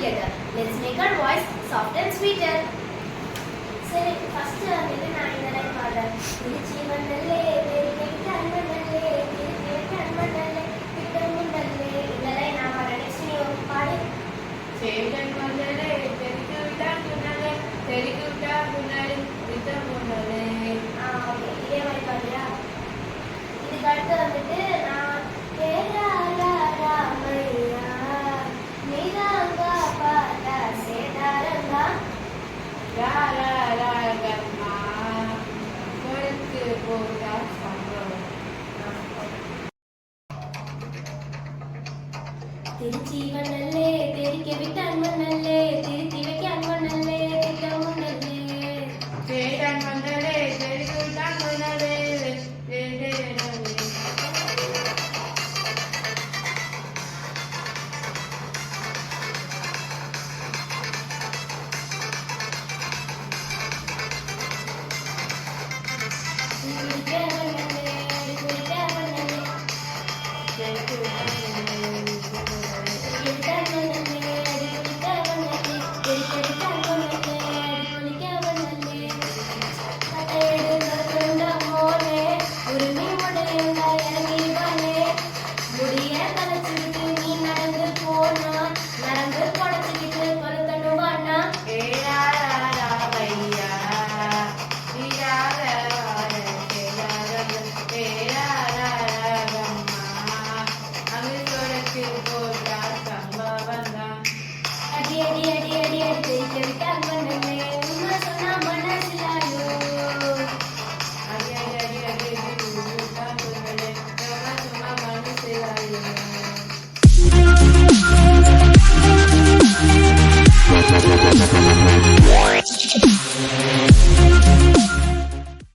together. Let's make our voice soft and sweeter. சரி first வந்துட்டு நான் இந்த லைன் பாடுறேன். திருச்சி மண்ணல்லே பெரிய அன்மண்ணல்லே திருச்சி அன்மண்ணல்லே விட்டமுண்டல்லே. இந்த லைன் நான் பாடுறேன். நெக்ஸ்ட் நீ பாடு. சேவன் மண்ணல்லே தெருக்கு விட்டா முன்னாலே தெருக்கு விட்டா முன்னாலே விட்டமுண்டல்லே. ஓகே இதே மாதிரி பாடுறியா? இதுக்கு அடுத்து வந்துட்டு நான் ராமையா நீதாங்கா பாட்டா சேதாரங்கா ராரங்கம்மா கொடுத்து போட்டா சம்பவம். திருச்சி மண்ணல்லே தெரிக்க விட்ட அன்மண்ணல்லே திருத்தி வைக்க அன்மண்ணல்லே திட்டமுண்டல்லே. சேவன் மண்ணல்லே தெருக்கு விட்டா முன்னாலே